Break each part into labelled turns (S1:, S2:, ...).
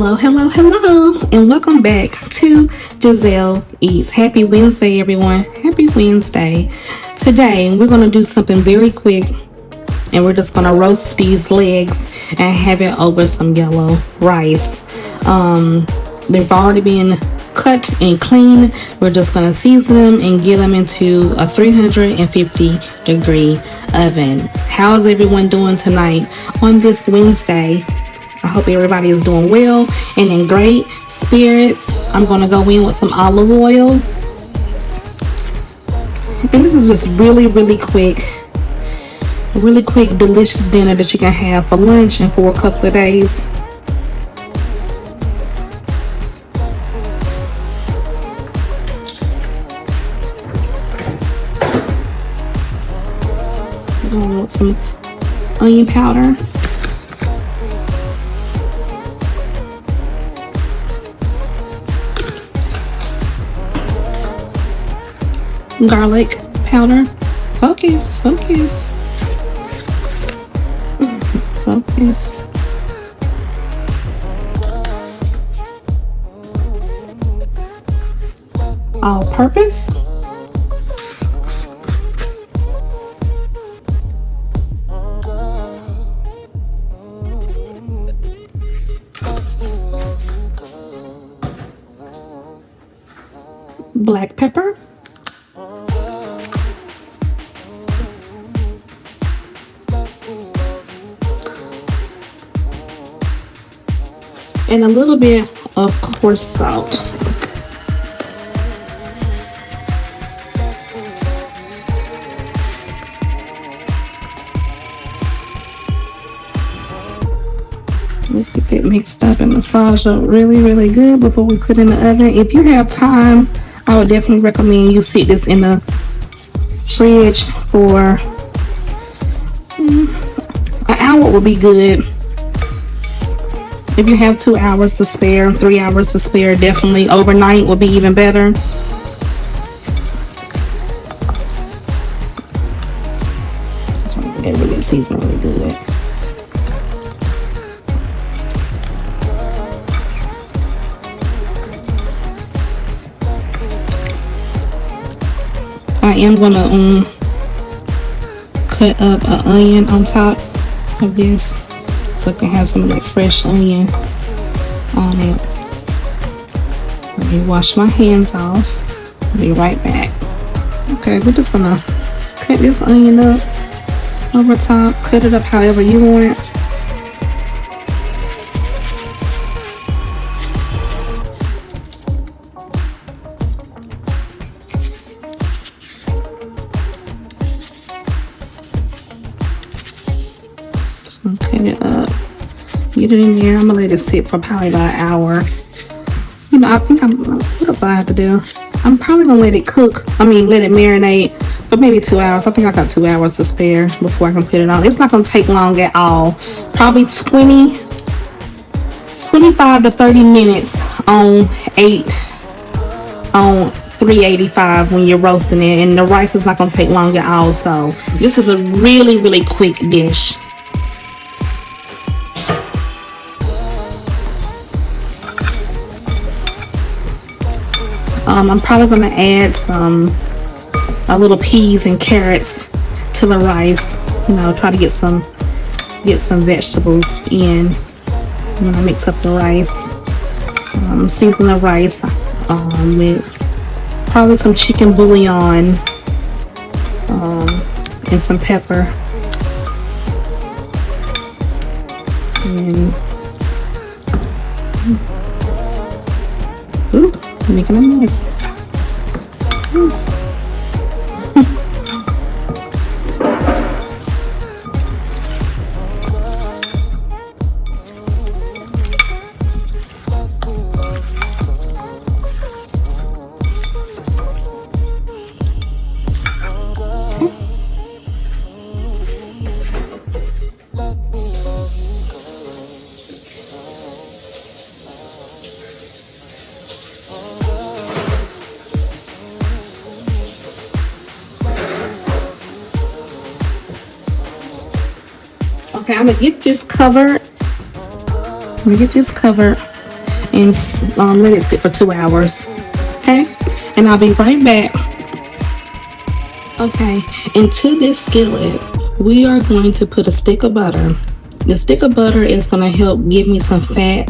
S1: Hello, hello, hello, and welcome back to Giselle Eats. Happy Wednesday, everyone. Happy Wednesday. Today, we're going to do something very quick, and we're just going to roast these legs and have it over some yellow rice. They've already been cut and cleaned. We're just going to season them and get them into a 350-degree oven. How's everyone doing tonight on this Wednesday? I hope everybody is doing well and in great spirits. I'm going to go in with some olive oil. And this is just really quick. A really quick, delicious dinner that you can have for lunch and for a couple of days. With some onion powder. Garlic powder. Focus. Focus. All purpose. Black pepper. And a little bit of coarse salt. Let's get it mixed up and massaged up really good before we put it in the oven. If you have time, I would definitely recommend you sit this in the fridge for an hour would be good. If you have 2 hours to spare, 3 hours to spare, definitely overnight will be even better. Just want to get really seasoned really good. I am gonna cut up an onion on top of this, so I can have some of that fresh onion on it. Let me wash my hands off. I'll be right back. Okay, we're just gonna cut this onion up over top. Cut it up however you want. Just gonna cut it up. Get it in there. I'm gonna let it sit for probably about an hour. You know, I think what else do I have to do? I'm probably gonna let it cook. Let it marinate for maybe 2 hours. I think I got 2 hours to spare before I can put it on. It's not gonna take long at all. Probably 25 to 30 minutes on 385 when you're roasting it, and the rice is not gonna take long at all. So this is a really quick dish. I'm probably going to add a little peas and carrots to the rice. You know, try to get some vegetables in when I mix up the rice. Season the rice with probably some chicken bouillon and some pepper. And making a mess. Okay, I'm gonna get this covered. and let it sit for 2 hours. Okay, and I'll be right back. Okay, into this skillet, we are going to put a stick of butter. The stick of butter is going to help give me some fat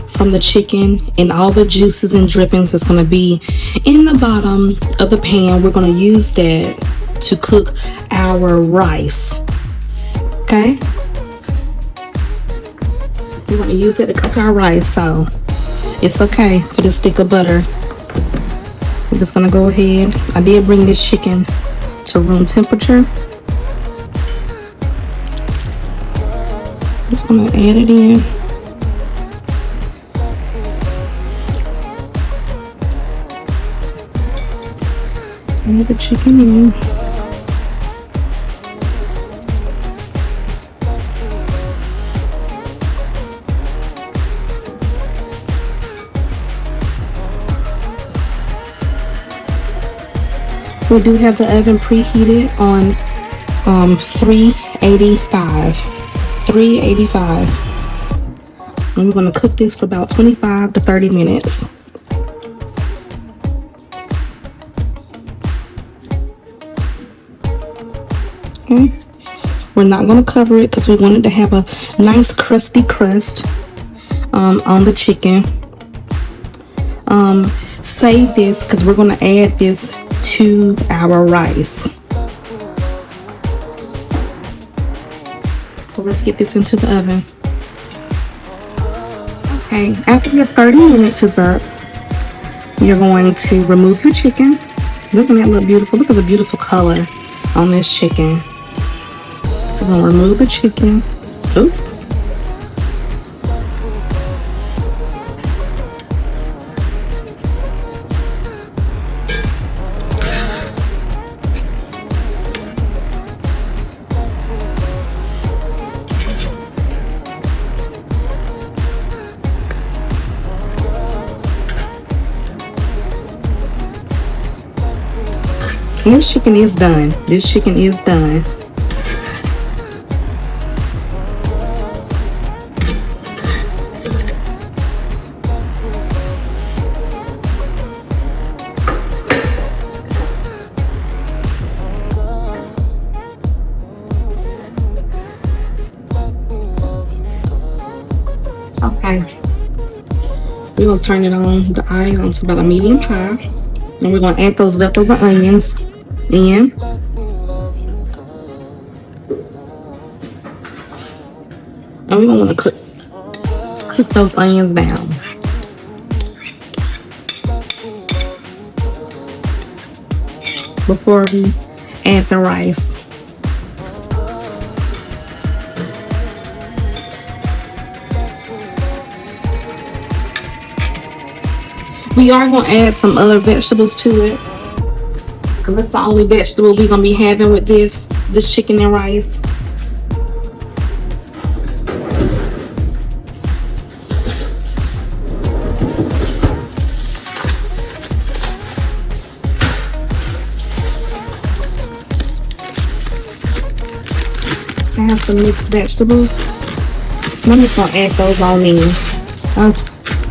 S1: from the chicken, and all the juices and drippings that's going to be in the bottom of the pan. We're going to use that to cook our rice. Okay, we're going to use that to cook our rice, so it's okay for the stick of butter. I'm just going to go ahead. I did bring this chicken to room temperature. Just going to add it in. Add the chicken in. We do have the oven preheated on 385. And we're going to cook this for about 25 to 30 minutes. Okay. We're not going to cover it because we want it to have a nice crusty crust on the chicken. Save this because we're going to add this to our rice. So let's get this into the oven. Okay, after your 30 minutes is up, you're going to remove your chicken. Doesn't that look beautiful? Look at the beautiful color on this chicken. We're going to remove the chicken. Oops. This chicken is done. This chicken is done. Okay. We're going to turn it on the eye onto about a medium high. And we're going to add those leftover onions in. And we're going to cook those onions down. Before we add the rice. We are going to add some other vegetables to it, because that's the only vegetable we're going to be having with this chicken and rice. I have some mixed vegetables. I'm just going to add those on in. Oh,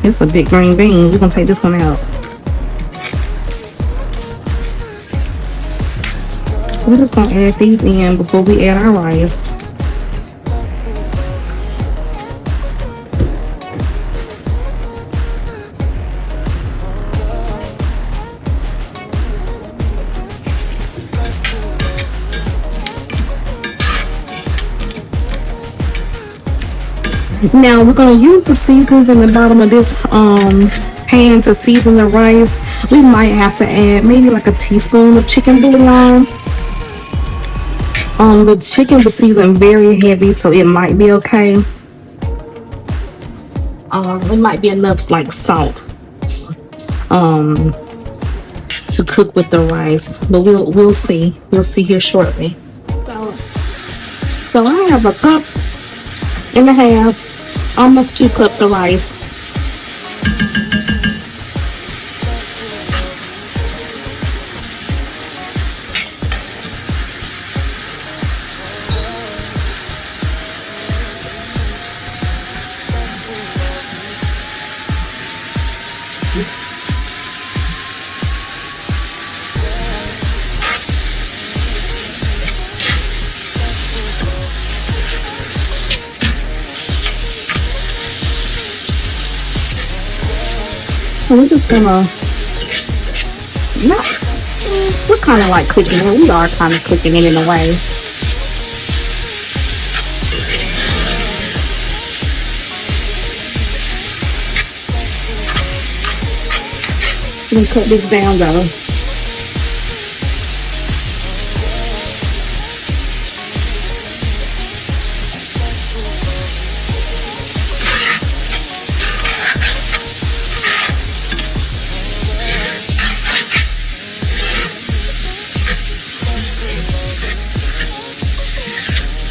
S1: it's a big green bean. We're going to take this one out. We're just going to add these in before we add our rice. Now we're going to use the seasonings in the bottom of this pan to season the rice. We might have to add maybe like a teaspoon of chicken bouillon. The chicken was seasoned very heavy, so it might be okay. It might be enough like salt to cook with the rice, but we'll see. We'll see here shortly. So I have a cup and a half, almost 2 cups of rice. So we're just gonna not. We're kind of like cooking it. We are kind of cooking it in a way. Let me cut this down though.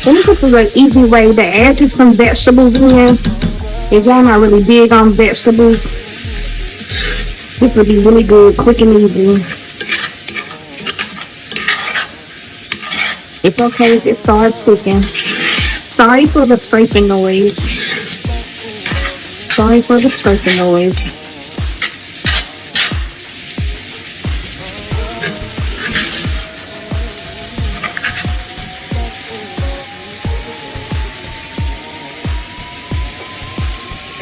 S1: And this is an easy way to add just some vegetables in. If y'all not really big on vegetables, this would be really good, quick and easy. It's okay if it starts cooking. Sorry for the scraping noise. Sorry for the scraping noise.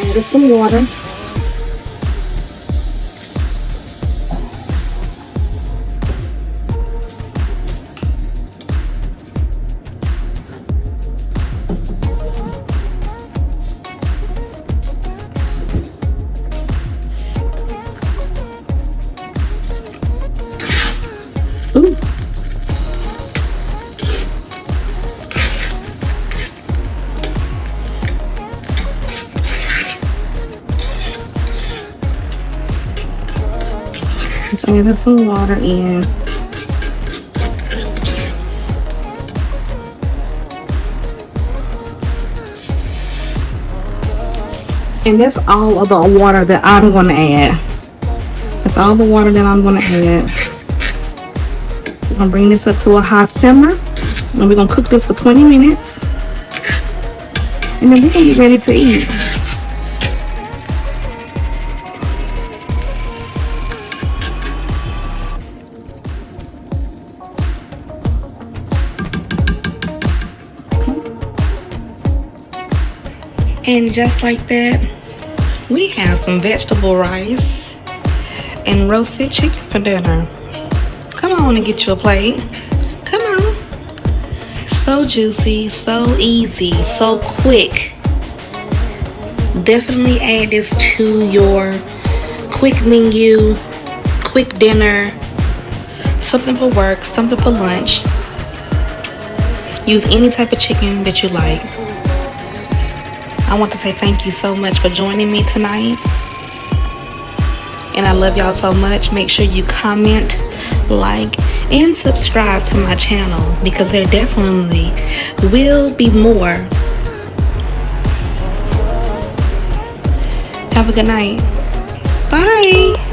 S1: Add some water. Ooh. Add some water in. And that's all of the water that I'm going to add. That's all the water that I'm going to add. We're going to bring this up to a high simmer. And we're going to cook this for 20 minutes. And then we're going to get ready to eat. And just like that, we have some vegetable rice and roasted chicken for dinner. Come on and get you a plate. Come on. So juicy, so easy, so quick. Definitely add this to your quick menu, quick dinner, something for work, something for lunch. Use any type of chicken that you like. I want to say thank you so much for joining me tonight. And I love y'all so much. Make sure you comment, like, and subscribe to my channel because there definitely will be more. Have a good night. Bye.